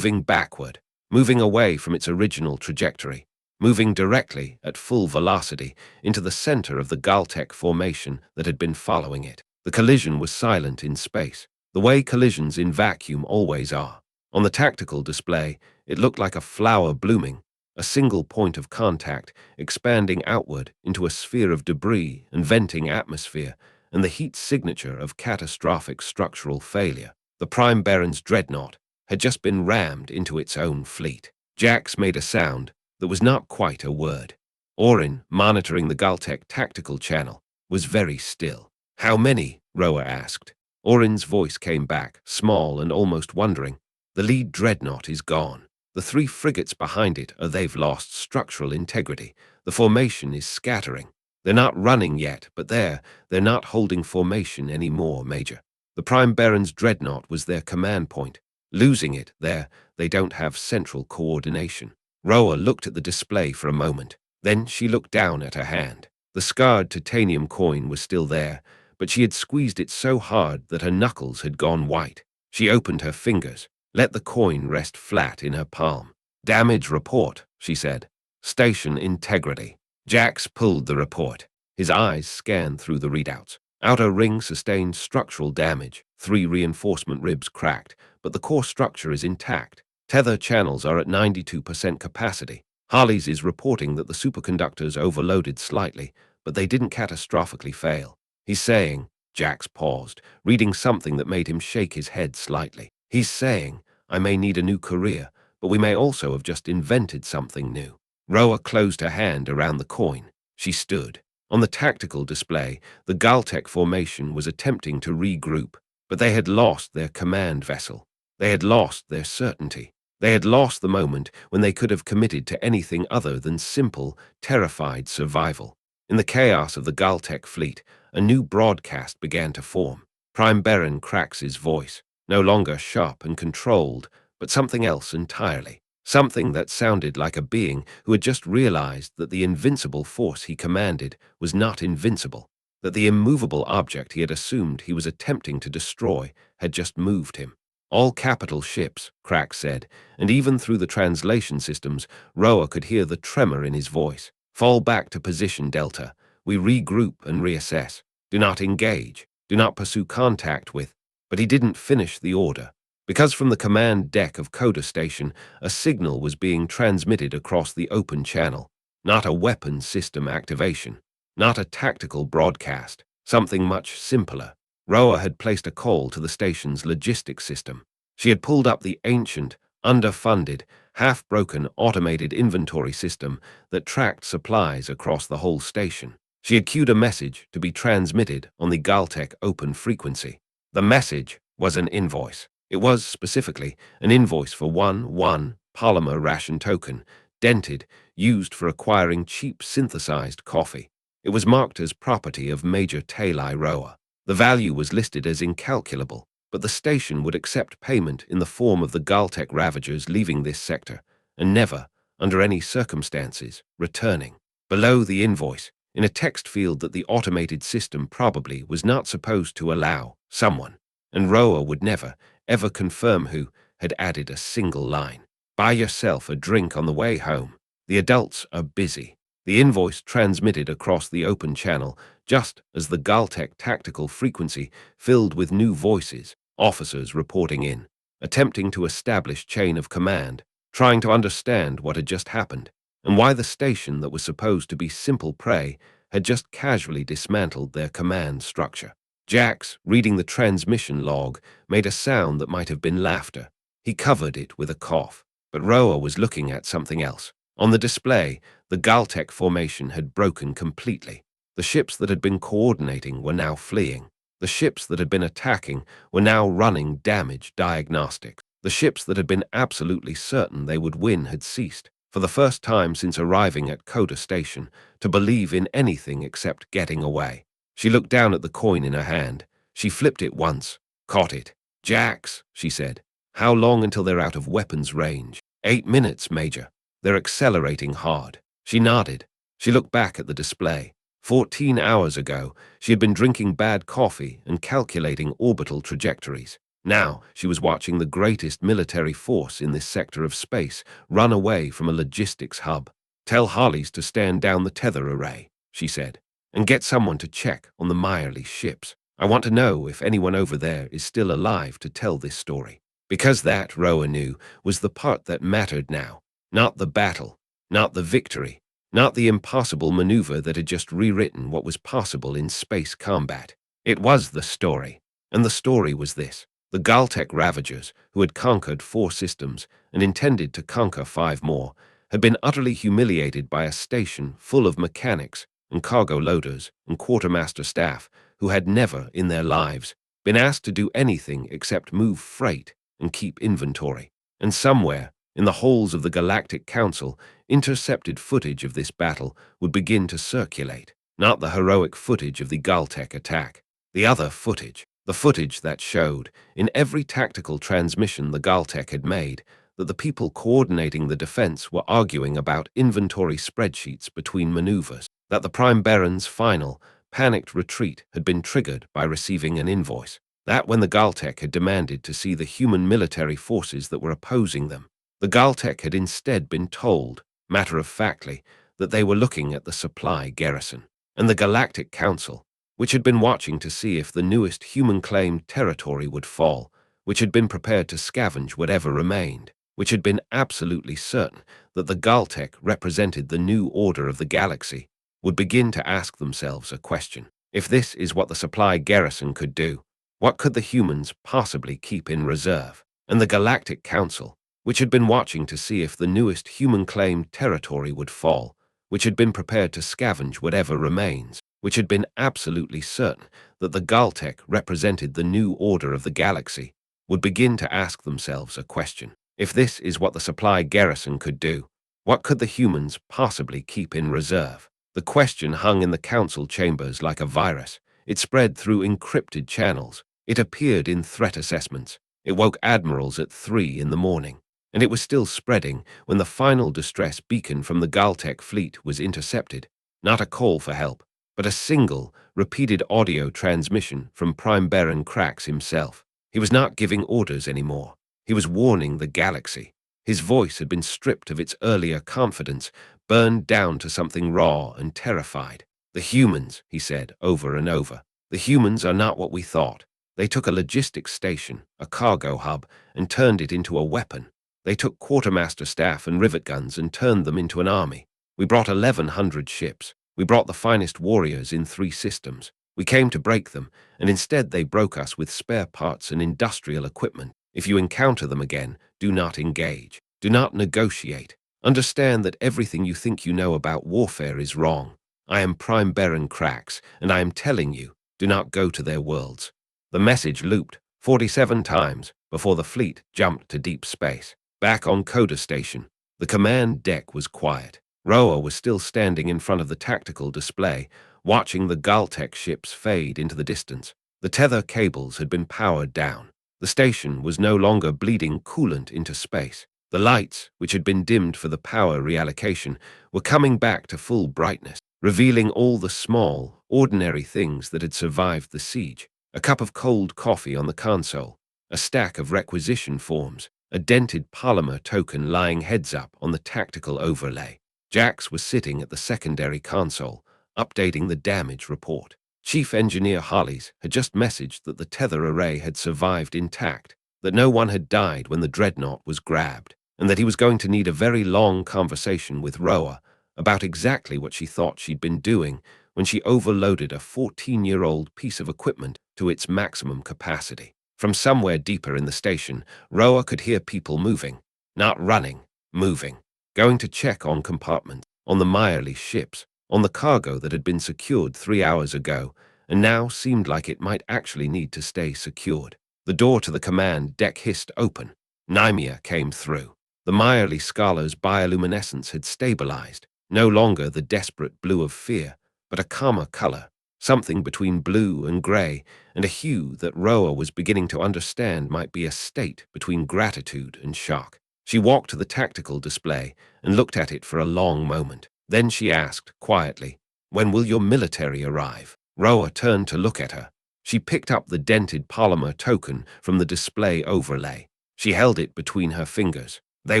backward, moving away from its original trajectory, moving directly at full velocity into the center of the Galtec formation that had been following it. The collision was silent in space, the way collisions in vacuum always are. On the tactical display, it looked like a flower blooming, a single point of contact expanding outward into a sphere of debris and venting atmosphere, and the heat signature of catastrophic structural failure. The Prime Baron's dreadnought had just been rammed into its own fleet. Jax made a sound that was not quite a word. Orin, monitoring the Galtec tactical channel, was very still. How many? Roa asked. Orin's voice came back, small and almost wondering. The lead dreadnought is gone. The 3 frigates behind it they've lost structural integrity. The formation is scattering. They're not running yet, but they're not holding formation anymore, Major. The Prime Baron's dreadnought was their command point. Losing it, they don't have central coordination. Roa looked at the display for a moment. Then she looked down at her hand. The scarred titanium coin was still there, but she had squeezed it so hard that her knuckles had gone white. She opened her fingers, let the coin rest flat in her palm. Damage report, she said. Station integrity. Jax pulled the report. His eyes scanned through the readouts. Outer ring sustained structural damage. 3 reinforcement ribs cracked, but the core structure is intact. Tether channels are at 92% capacity. Harley's is reporting that the superconductors overloaded slightly, but they didn't catastrophically fail. He's saying, Jax paused, reading something that made him shake his head slightly. He's saying, I may need a new career, but we may also have just invented something new. Roa closed her hand around the coin. She stood. On the tactical display, the Galtech formation was attempting to regroup, but they had lost their command vessel. They had lost their certainty. They had lost the moment when they could have committed to anything other than simple, terrified survival. In the chaos of the Galtech fleet, a new broadcast began to form. Prime Baron Crax's voice, no longer sharp and controlled, but something else entirely. Something that sounded like a being who had just realized that the invincible force he commanded was not invincible, that the immovable object he had assumed he was attempting to destroy had just moved him. All capital ships, Crax said, and even through the translation systems, Roa could hear the tremor in his voice. Fall back to position, Delta. We regroup and reassess. Do not engage. Do not pursue contact with. But he didn't finish the order. Because from the command deck of Coda Station, a signal was being transmitted across the open channel. Not a weapon system activation. Not a tactical broadcast. Something much simpler. Roa had placed a call to the station's logistics system. She had pulled up the ancient, underfunded, half-broken automated inventory system that tracked supplies across the whole station. She had queued a message to be transmitted on the Galtech open frequency. The message was an invoice. It was, specifically, an invoice for one polymer ration token, dented, used for acquiring cheap synthesized coffee. It was marked as property of Major Talai Roa. The value was listed as incalculable, but the station would accept payment in the form of the Galtech Ravagers leaving this sector, and never, under any circumstances, returning. Below the invoice, in a text field that the automated system probably was not supposed to allow, someone, and Roa would never, ever confirm who, had added a single line. Buy yourself a drink on the way home. The adults are busy. The invoice transmitted across the open channel just as the Galtech tactical frequency filled with new voices, officers reporting in, attempting to establish chain of command, trying to understand what had just happened, and why the station that was supposed to be simple prey had just casually dismantled their command structure. Jax, reading the transmission log, made a sound that might have been laughter. He covered it with a cough, but Roa was looking at something else. On the display, the Galtech formation had broken completely. The ships that had been coordinating were now fleeing. The ships that had been attacking were now running damage diagnostics. The ships that had been absolutely certain they would win had ceased, for the first time since arriving at Coda Station, to believe in anything except getting away. She looked down at the coin in her hand. She flipped it once, caught it. Jax, she said. How long until they're out of weapons range? 8 minutes, Major. They're accelerating hard. She nodded. She looked back at the display. 14 hours ago, she had been drinking bad coffee and calculating orbital trajectories. Now, she was watching the greatest military force in this sector of space run away from a logistics hub. Tell Harley's to stand down the tether array, she said, and get someone to check on the Meyerly ships. I want to know if anyone over there is still alive to tell this story. Because that, Roa knew, was the part that mattered now. Not the battle, not the victory, not the impossible maneuver that had just rewritten what was possible in space combat. It was the story, and the story was this. The Galtech Ravagers, who had conquered 4 systems and intended to conquer 5 more, had been utterly humiliated by a station full of mechanics and cargo loaders and quartermaster staff who had never, in their lives, been asked to do anything except move freight and keep inventory. And somewhere, in the halls of the Galactic Council, intercepted footage of this battle would begin to circulate, not the heroic footage of the Galtech attack. The other footage, the footage that showed, in every tactical transmission the Galtech had made, that the people coordinating the defense were arguing about inventory spreadsheets between maneuvers, that the Prime Baron's final, panicked retreat had been triggered by receiving an invoice, that when the Galtech had demanded to see the human military forces that were opposing them, the Galtech had instead been told, matter-of-factly, that they were looking at the supply garrison, and the Galactic Council, which had been watching to see if the newest human-claimed territory would fall, which had been prepared to scavenge whatever remained, which had been absolutely certain that the Galtech represented the new order of the galaxy, would begin to ask themselves a question. If this is what the supply garrison could do, what could the humans possibly keep in reserve? And the Galactic Council, which had been watching to see if the newest human-claimed territory would fall, which had been prepared to scavenge whatever remains, which had been absolutely certain that the Galtech represented the new order of the galaxy, would begin to ask themselves a question. If this is what the supply garrison could do, what could the humans possibly keep in reserve? The question hung in the council chambers like a virus. It spread through encrypted channels. It appeared in threat assessments. It woke admirals at 3 in the morning. And it was still spreading when the final distress beacon from the Galtech fleet was intercepted. Not a call for help, but a single, repeated audio transmission from Prime Baron Krax himself. He was not giving orders anymore. He was warning the galaxy. His voice had been stripped of its earlier confidence, burned down to something raw and terrified. The humans, he said over and over, the humans are not what we thought. They took a logistics station, a cargo hub, and turned it into a weapon. They took quartermaster staff and rivet guns and turned them into an army. We brought 1,100 ships. We brought the finest warriors in 3 systems. We came to break them, and instead they broke us with spare parts and industrial equipment. If you encounter them again, do not engage. Do not negotiate. Understand that everything you think you know about warfare is wrong. I am Prime Baron Krax, and I am telling you, do not go to their worlds. The message looped 47 times before the fleet jumped to deep space. Back on Coda Station, the command deck was quiet. Roa was still standing in front of the tactical display, watching the Galtech ships fade into the distance. The tether cables had been powered down. The station was no longer bleeding coolant into space. The lights, which had been dimmed for the power reallocation, were coming back to full brightness, revealing all the small, ordinary things that had survived the siege. A cup of cold coffee on the console, a stack of requisition forms, a dented polymer token lying heads up on the tactical overlay. Jax was sitting at the secondary console, updating the damage report. Chief Engineer Hollies had just messaged that the tether array had survived intact, that no one had died when the dreadnought was grabbed, and that he was going to need a very long conversation with Roa about exactly what she thought she'd been doing when she overloaded a 14-year-old piece of equipment to its maximum capacity. From somewhere deeper in the station, Roa could hear people moving. Not running, moving. Going to check on compartments, on the Meyerly ships, on the cargo that had been secured 3 hours ago, and now seemed like it might actually need to stay secured. The door to the command deck hissed open. Nymea came through. The Meyerly Scala's bioluminescence had stabilized, no longer the desperate blue of fear, but a calmer color, something between blue and gray, and a hue that Roa was beginning to understand might be a state between gratitude and shock. She walked to the tactical display and looked at it for a long moment. Then she asked, quietly, "When will your military arrive?" Roa turned to look at her. She picked up the dented polymer token from the display overlay. She held it between her fingers. "They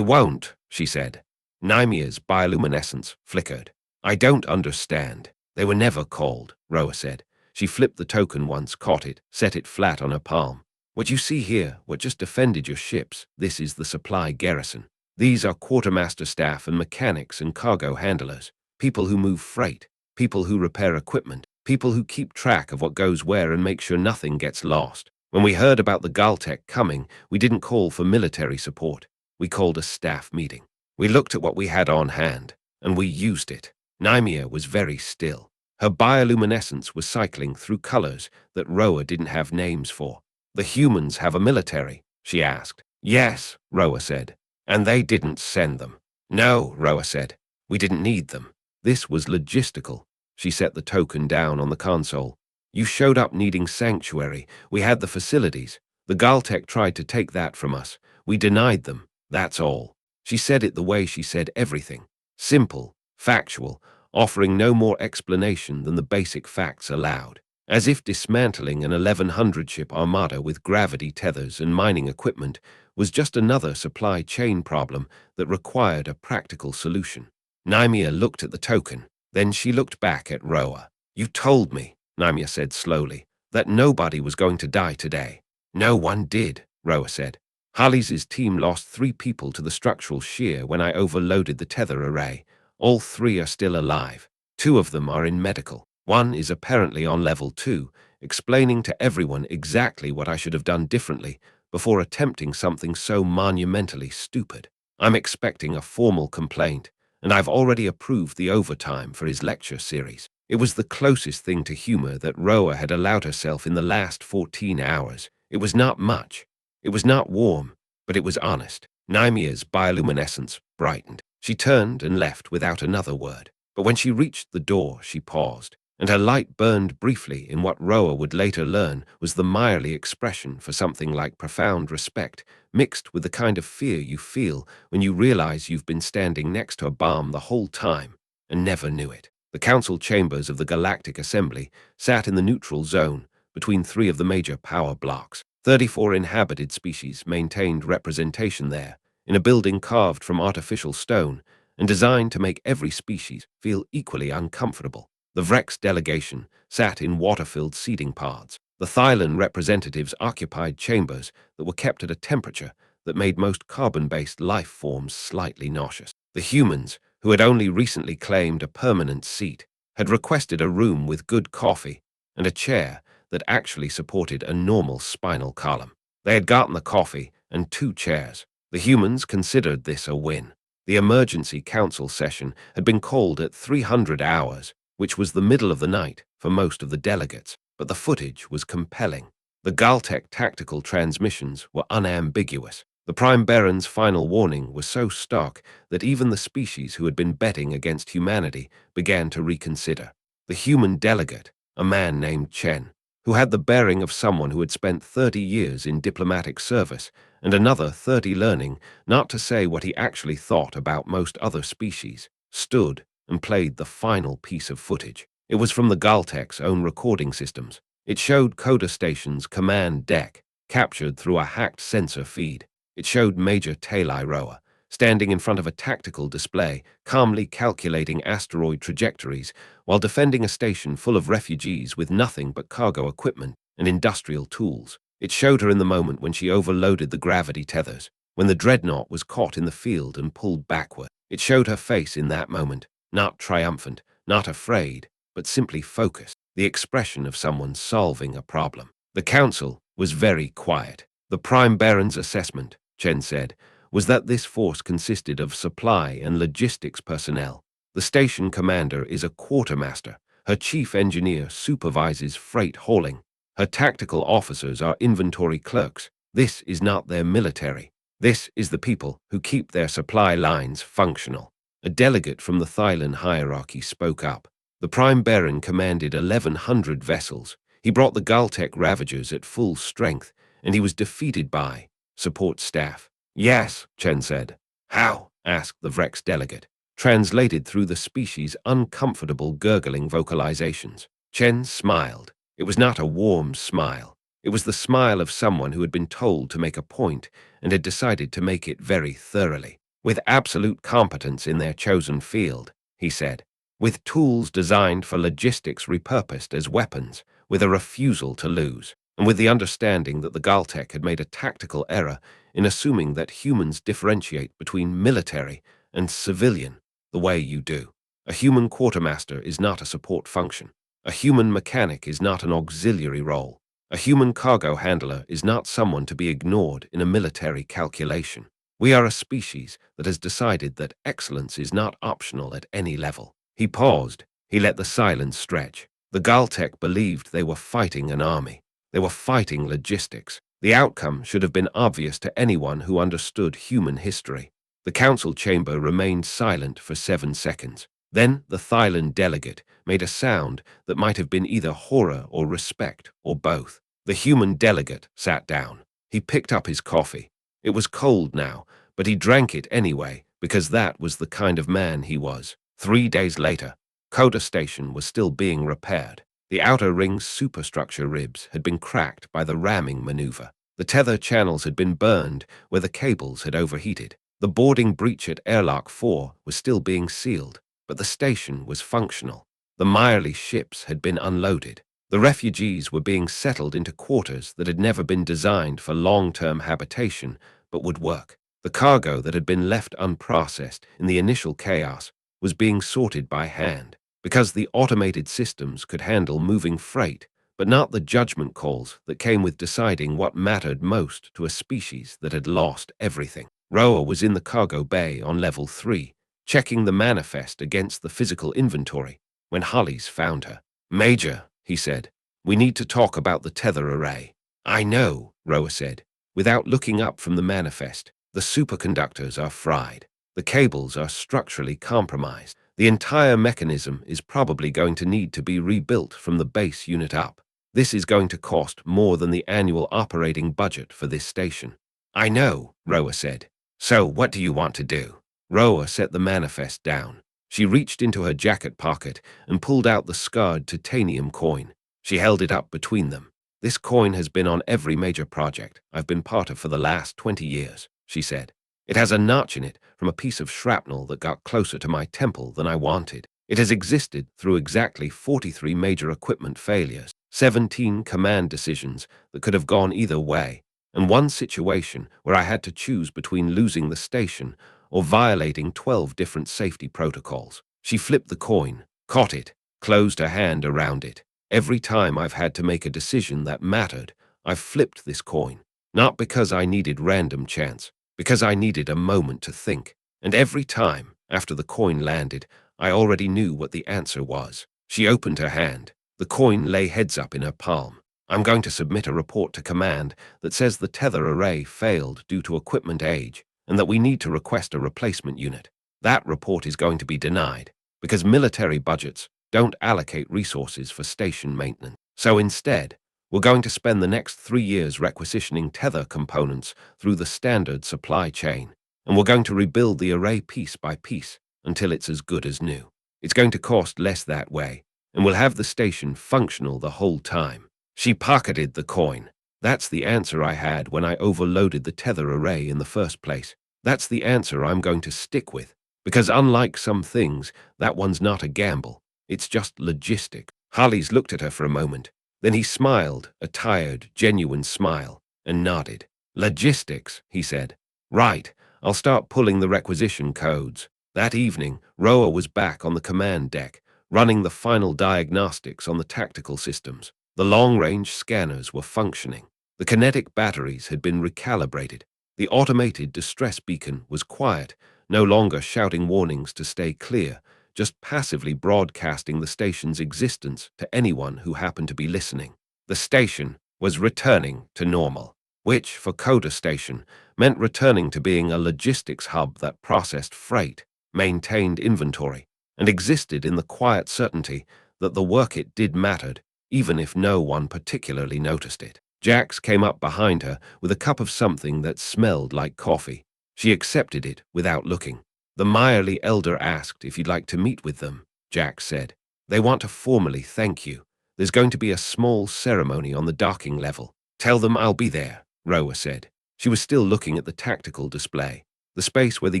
won't," she said. Nymea's bioluminescence flickered. "I don't understand. They were never called," Roa said. She flipped the token once, caught it, set it flat on her palm. "What you see here, what just defended your ships, this is the supply garrison. These are quartermaster staff and mechanics and cargo handlers, people who move freight, people who repair equipment, people who keep track of what goes where and make sure nothing gets lost. When we heard about the Galtech coming, we didn't call for military support. We called a staff meeting. We looked at what we had on hand, and we used it." Nymea was very still. Her bioluminescence was cycling through colors that Roa didn't have names for. "The humans have a military?" she asked. "Yes," Roa said. "And they didn't send them." "No," Roa said. "We didn't need them. This was logistical." She set the token down on the console. "You showed up needing sanctuary. We had the facilities. The Galtech tried to take that from us. We denied them. That's all." She said it the way she said everything. Simple, factual, offering no more explanation than the basic facts allowed. As if dismantling an 1,100-ship armada with gravity tethers and mining equipment was just another supply chain problem that required a practical solution. Nymea looked at the token. Then she looked back at Roa. "You told me," Nymea said slowly, "that nobody was going to die today." "No one did," Roa said. Harley's team lost 3 people to the structural shear when I overloaded the tether array. All 3 are still alive. 2 of them are in medical. 1 is apparently on level 2, explaining to everyone exactly what I should have done differently before attempting something so monumentally stupid. I'm expecting a formal complaint, and I've already approved the overtime for his lecture series. It was the closest thing to humor that Roa had allowed herself in the last 14 hours. It was not much. It was not warm, but it was honest. Naimia's bioluminescence brightened. She turned and left without another word. But when she reached the door, she paused, and her light burned briefly in what Roa would later learn was the Meyerly expression for something like profound respect, mixed with the kind of fear you feel when you realize you've been standing next to a bomb the whole time and never knew it. The council chambers of the Galactic Assembly sat in the neutral zone between 3 of the major power blocks. 34 inhabited species maintained representation there, in a building carved from artificial stone and designed to make every species feel equally uncomfortable. The Vrex delegation sat in water-filled seating pods. The Thylan representatives occupied chambers that were kept at a temperature that made most carbon-based life forms slightly nauseous. The humans, who had only recently claimed a permanent seat, had requested a room with good coffee and a chair that actually supported a normal spinal column. They had gotten the coffee and 2 chairs. The humans considered this a win. The emergency council session had been called at 300 hours, which was the middle of the night for most of the delegates, but the footage was compelling. The Galtech tactical transmissions were unambiguous. The Prime Baron's final warning was so stark that even the species who had been betting against humanity began to reconsider. The human delegate, a man named Chen, who had the bearing of someone who had spent 30 years in diplomatic service and another 30 learning not to say what he actually thought about most other species, stood and played the final piece of footage. It was from the Galtech's own recording systems. It showed Coda Station's command deck, captured through a hacked sensor feed. It showed Major Talai Roa, standing in front of a tactical display, calmly calculating asteroid trajectories while defending a station full of refugees with nothing but cargo equipment and industrial tools. It showed her in the moment when she overloaded the gravity tethers, when the dreadnought was caught in the field and pulled backward. It showed her face in that moment, not triumphant, not afraid, but simply focused, the expression of someone solving a problem. The council was very quiet. The Prime Baron's assessment, Chen said, was that this force consisted of supply and logistics personnel. The station commander is a quartermaster. Her chief engineer supervises freight hauling. Her tactical officers are inventory clerks. This is not their military. This is the people who keep their supply lines functional. A delegate from the Thylan hierarchy spoke up. The Prime Baron commanded 1,100 vessels. He brought the Galtech Ravagers at full strength, and he was defeated by support staff. Yes, Chen said. How? Asked the Vrex delegate, translated through the species' uncomfortable gurgling vocalizations. Chen smiled. It was not a warm smile. It was the smile of someone who had been told to make a point and had decided to make it very thoroughly. With absolute competence in their chosen field, he said. With tools designed for logistics repurposed as weapons, with a refusal to lose, and with the understanding that the Galtech had made a tactical error in assuming that humans differentiate between military and civilian the way you do. A human quartermaster is not a support function. A human mechanic is not an auxiliary role. A human cargo handler is not someone to be ignored in a military calculation. We are a species that has decided that excellence is not optional at any level. He paused. He let the silence stretch. The Galtech believed they were fighting an army. They were fighting logistics. The outcome should have been obvious to anyone who understood human history. The council chamber remained silent for 7 seconds. Then the Thylan delegate made a sound that might have been either horror or respect or both. The human delegate sat down. He picked up his coffee. It was cold now, but he drank it anyway because that was the kind of man he was. 3 days later, Coda Station was still being repaired. The outer ring's superstructure ribs had been cracked by the ramming maneuver. The tether channels had been burned where the cables had overheated. The boarding breach at Airlock 4 was still being sealed, but the station was functional. The Meyerly ships had been unloaded. The refugees were being settled into quarters that had never been designed for long-term habitation, but would work. The cargo that had been left unprocessed in the initial chaos was being sorted by hand, because the automated systems could handle moving freight, but not the judgment calls that came with deciding what mattered most to a species that had lost everything. Roa was in the cargo bay on level 3, checking the manifest against the physical inventory, when Hollis found her. "Major," he said, "we need to talk about the tether array." "I know," Roa said, without looking up from the manifest. "The superconductors are fried. The cables are structurally compromised. The entire mechanism is probably going to need to be rebuilt from the base unit up. This is going to cost more than the annual operating budget for this station." "I know," Roa said. "So what do you want to do?" Roa set the manifest down. She reached into her jacket pocket and pulled out the scarred titanium coin. She held it up between them. "This coin has been on every major project I've been part of for the last 20 years, she said. "It has a notch in it from a piece of shrapnel that got closer to my temple than I wanted. It has existed through exactly 43 major equipment failures, 17 command decisions that could have gone either way, and one situation where I had to choose between losing the station or violating 12 different safety protocols." She flipped the coin, caught it, closed her hand around it. "Every time I've had to make a decision that mattered, I've flipped this coin. Not because I needed random chance, because I needed a moment to think. And every time, after the coin landed, I already knew what the answer was." She opened her hand. The coin lay heads up in her palm. "I'm going to submit a report to command that says the tether array failed due to equipment age, and that we need to request a replacement unit. That report is going to be denied, because military budgets don't allocate resources for station maintenance. So instead, we're going to spend the next 3 years requisitioning tether components through the standard supply chain, and we're going to rebuild the array piece by piece until it's as good as new. It's going to cost less that way, and we'll have the station functional the whole time." She pocketed the coin. "That's the answer I had when I overloaded the tether array in the first place. That's the answer I'm going to stick with, because unlike some things, that one's not a gamble. It's just logistic." Hollis looked at her for a moment. Then he smiled, a tired, genuine smile, and nodded. "Logistics," he said. "Right, I'll start pulling the requisition codes." That evening, Roa was back on the command deck, running the final diagnostics on the tactical systems. The long-range scanners were functioning. The kinetic batteries had been recalibrated. The automated distress beacon was quiet, no longer shouting warnings to stay clear, just passively broadcasting the station's existence to anyone who happened to be listening. The station was returning to normal, which, for Coda Station, meant returning to being a logistics hub that processed freight, maintained inventory, and existed in the quiet certainty that the work it did mattered, even if no one particularly noticed it. Jax came up behind her with a cup of something that smelled like coffee. She accepted it without looking. "The Meyerly elder asked if you'd like to meet with them," Jax said. "They want to formally thank you. There's going to be a small ceremony on the docking level." "Tell them I'll be there," Roa said. She was still looking at the tactical display. The space where the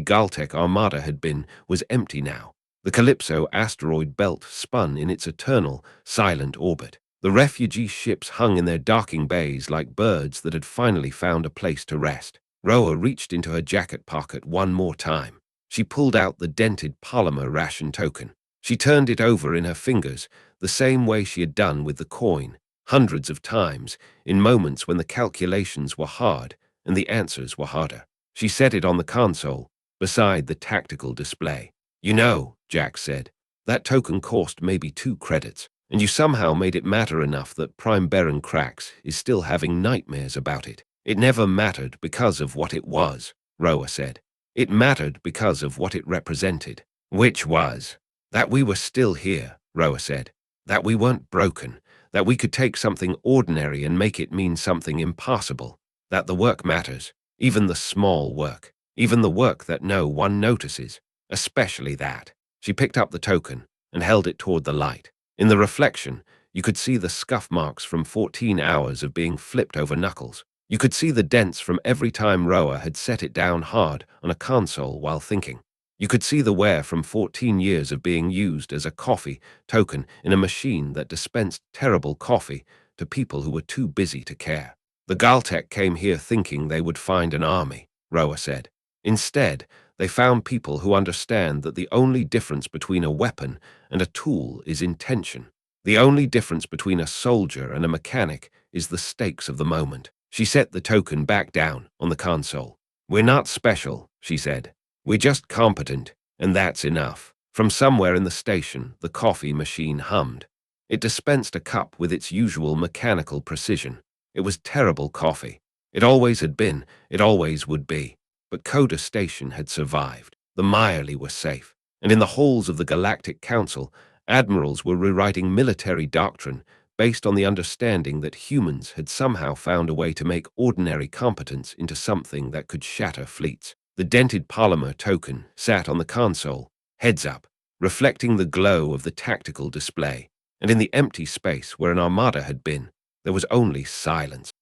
Galactic armada had been was empty now. The Calypso asteroid belt spun in its eternal, silent orbit. The refugee ships hung in their docking bays like birds that had finally found a place to rest. Roa reached into her jacket pocket one more time. She pulled out the dented polymer ration token. She turned it over in her fingers, the same way she had done with the coin, hundreds of times, in moments when the calculations were hard and the answers were harder. She set it on the console, beside the tactical display. "You know," Jack said, "that token cost maybe 2 credits, and you somehow made it matter enough that Prime Baron Krax is still having nightmares about it." "It never mattered because of what it was," Roa said. "It mattered because of what it represented." "Which was?" "That we were still here," Roa said. "That we weren't broken. That we could take something ordinary and make it mean something impossible. That the work matters, even the small work, even the work that no one notices. Especially that." She picked up the token and held it toward the light. In the reflection, you could see the scuff marks from 14 hours of being flipped over knuckles. You could see the dents from every time Roa had set it down hard on a console while thinking. You could see the wear from 14 years of being used as a coffee token in a machine that dispensed terrible coffee to people who were too busy to care. The Galtech came here thinking they would find an army. Roa said. Instead, they found people who understand that the only difference between a weapon and a tool is intention. The only difference between a soldier and a mechanic is the stakes of the moment. She set the token back down on the console. We're not special, she said. We're just competent, and that's enough. From somewhere in the station, the coffee machine hummed. It dispensed a cup with its usual mechanical precision. It was terrible coffee. It always had been, it always would be. But Coda Station had survived. The Meyerly were safe. And in the halls of the Galactic Council, admirals were rewriting military doctrine based on the understanding that humans had somehow found a way to make ordinary competence into something that could shatter fleets. The dented polymer token sat on the console, heads up, reflecting the glow of the tactical display. And in the empty space where an armada had been, there was only silence.